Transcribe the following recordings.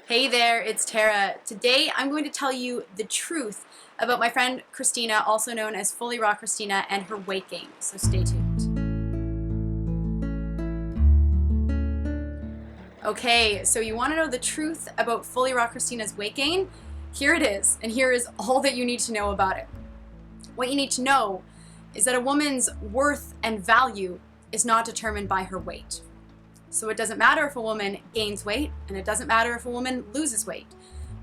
Hey there, it's Tara. Today I'm going to tell you the truth about my friend Kristina, also known as Fully Raw Kristina, and her weight gain. So stay tuned. Okay, so you want to know the truth about Fully Raw Kristina's weight gain? Here it is, and here is all that you need to know about it. What you need to know is that a woman's worth and value is not determined by her weight. So it doesn't matter if a woman gains weight, and it doesn't matter if a woman loses weight,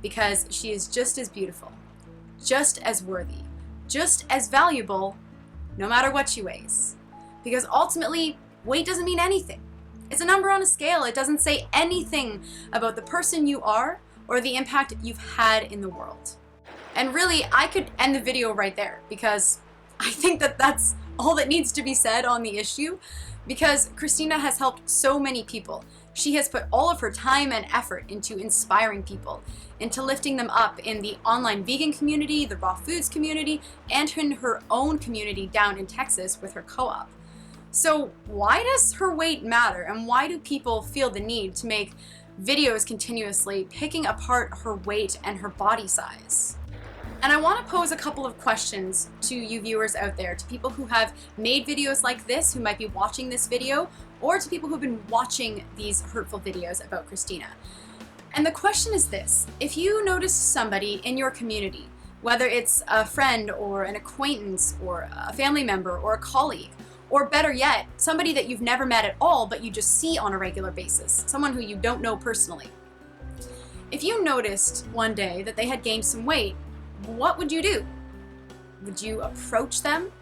because she is just as beautiful, just as worthy, just as valuable, no matter what she weighs. Because ultimately, weight doesn't mean anything. It's a number on a scale. It doesn't say anything about the person you are or the impact you've had in the world. And really, I could end the video right there, because I think that that's all that needs to be said on the issue. Because Kristina has helped so many people. She has put all of her time and effort into inspiring people, into lifting them up in the online vegan community, the raw foods community, and in her own community down in Texas with her co-op. So why does her weight matter, and why do people feel the need to make videos continuously picking apart her weight and her body size? And I want to pose a couple of questions to you viewers out there, to people who have made videos like this, who might be watching this video, or to people who've been watching these hurtful videos about Kristina. And the question is this: if you notice somebody in your community, whether it's a friend or an acquaintance or a family member or a colleague, or better yet, somebody that you've never met at all but you just see on a regular basis, someone who you don't know personally. If you noticed one day that they had gained some weight, what would you do? Would you approach them?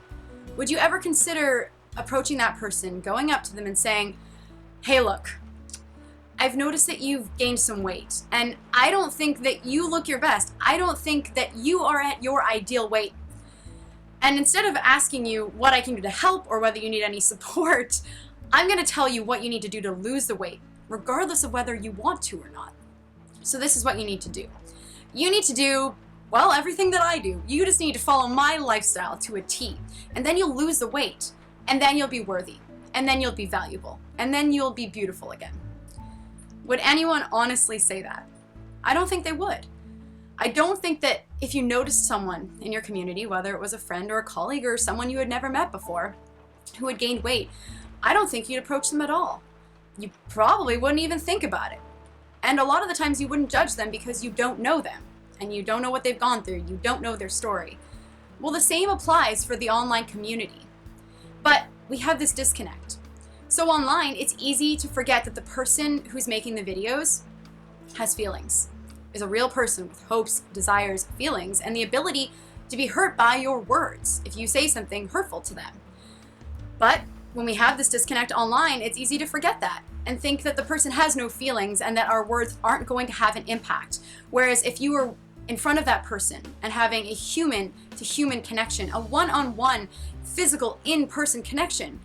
Would you ever consider approaching that person, going up to them and saying, "Hey, look, I've noticed that you've gained some weight, and I don't think that you look your best. I don't think that you are at your ideal weight. And instead of asking you what I can do to help or whether you need any support, I'm going to tell you what you need to do to lose the weight, regardless of whether you want to or not." So this is what you need to do. You need to do, well, everything that I do. You just need to follow my lifestyle to a T, and then you'll lose the weight, and then you'll be worthy, and then you'll be valuable, and then you'll be beautiful again. Would anyone honestly say that? I don't think they would. I don't think that if you noticed someone in your community, whether it was a friend or a colleague or someone you had never met before, who had gained weight, I don't think you'd approach them at all. You probably wouldn't even think about it. And a lot of the times you wouldn't judge them because you don't know them, and you don't know what they've gone through, you don't know their story. Well, the same applies for the online community. But we have this disconnect. So online, it's easy to forget that the person who's making the videos has feelings, is a real person with hopes, desires, feelings, and the ability to be hurt by your words if you say something hurtful to them. But when we have this disconnect online, it's easy to forget that and think that the person has no feelings and that our words aren't going to have an impact. Whereas if you were in front of that person and having a human-to-human connection, a one-on-one physical in-person connection,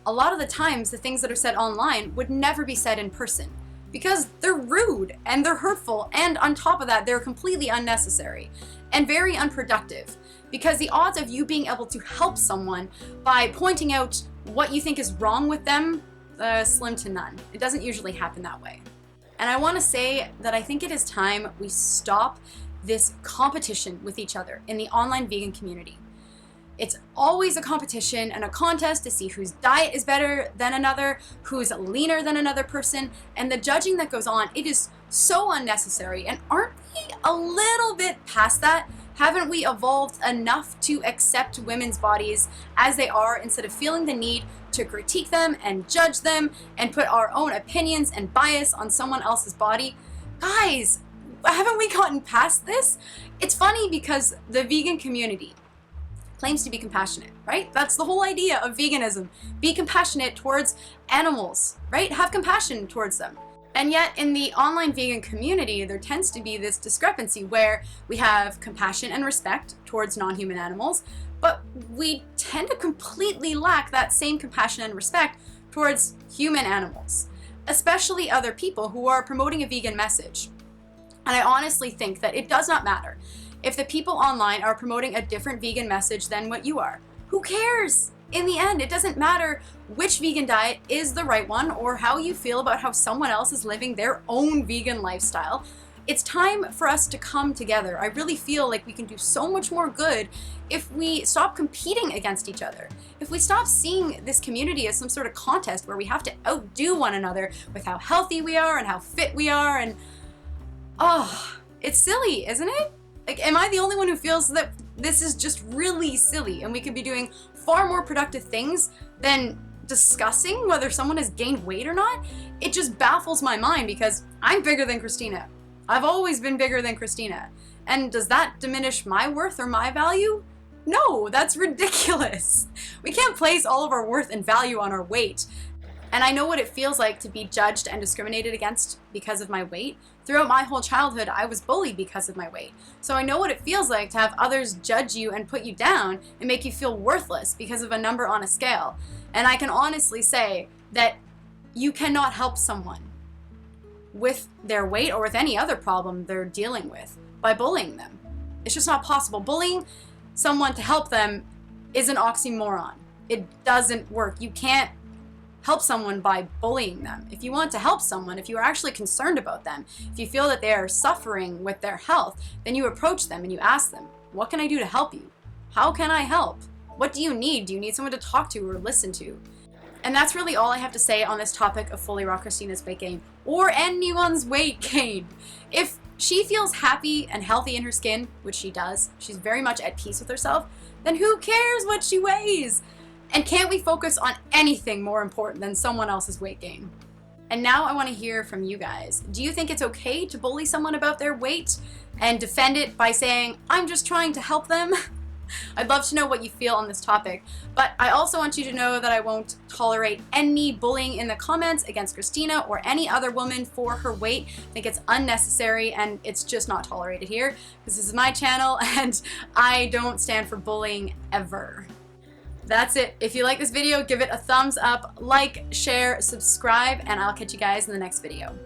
a lot of the times the things that are said online would never be said in person because they're rude and they're hurtful, and on top of that, they're completely unnecessary and very unproductive, because the odds of you being able to help someone by pointing out what you think is wrong with them, slim to none. It doesn't usually happen that way. And I want to say that I think it is time we stop this competition with each other in the online vegan community. It's always a competition and a contest to see whose diet is better than another, who's leaner than another person, and the judging that goes on, it is so unnecessary. And aren't we a little bit past that? Haven't we evolved enough to accept women's bodies as they are instead of feeling the need to critique them and judge them and put our own opinions and bias on someone else's body? Guys, haven't we gotten past this? It's funny because the vegan community claims to be compassionate, right? That's the whole idea of veganism. Be compassionate towards animals, right? Have compassion towards them. And yet in the online vegan community, there tends to be this discrepancy where we have compassion and respect towards non-human animals, but we tend to completely lack that same compassion and respect towards human animals, especially other people who are promoting a vegan message. And I honestly think that it does not matter if the people online are promoting a different vegan message than what you are. Who cares? In the end, it doesn't matter which vegan diet is the right one or how you feel about how someone else is living their own vegan lifestyle. It's time for us to come together. I really feel like we can do so much more good if we stop competing against each other. If we stop seeing this community as some sort of contest where we have to outdo one another with how healthy we are and how fit we are, and oh, it's silly, isn't it? Like, am I the only one who feels that this is just really silly and we could be doing far more productive things than discussing whether someone has gained weight or not? It just baffles my mind because I'm bigger than Kristina. I've always been bigger than Kristina. And does that diminish my worth or my value? No, that's ridiculous. We can't place all of our worth and value on our weight. And I know what it feels like to be judged and discriminated against because of my weight. Throughout my whole childhood, I was bullied because of my weight. So I know what it feels like to have others judge you and put you down and make you feel worthless because of a number on a scale. And I can honestly say that you cannot help someone with their weight or with any other problem they're dealing with by bullying them. It's just not possible. Bullying someone to help them is an oxymoron. It doesn't work. You can't help someone by bullying them. If you want to help someone, if you are actually concerned about them, if you feel that they are suffering with their health, then you approach them and you ask them, what can I do to help you? How can I help? What do you need? Do you need someone to talk to or listen to? And that's really all I have to say on this topic of Fully Raw Kristina's weight gain, or anyone's weight gain. If she feels happy and healthy in her skin, which she does, she's very much at peace with herself, then who cares what she weighs? And can't we focus on anything more important than someone else's weight gain? And now I want to hear from you guys. Do you think it's okay to bully someone about their weight and defend it by saying, I'm just trying to help them? I'd love to know what you feel on this topic, but I also want you to know that I won't tolerate any bullying in the comments against Kristina or any other woman for her weight. I think it's unnecessary and it's just not tolerated here. This is my channel and I don't stand for bullying ever. That's it. If you like this video, give it a thumbs up, like, share, subscribe, and I'll catch you guys in the next video.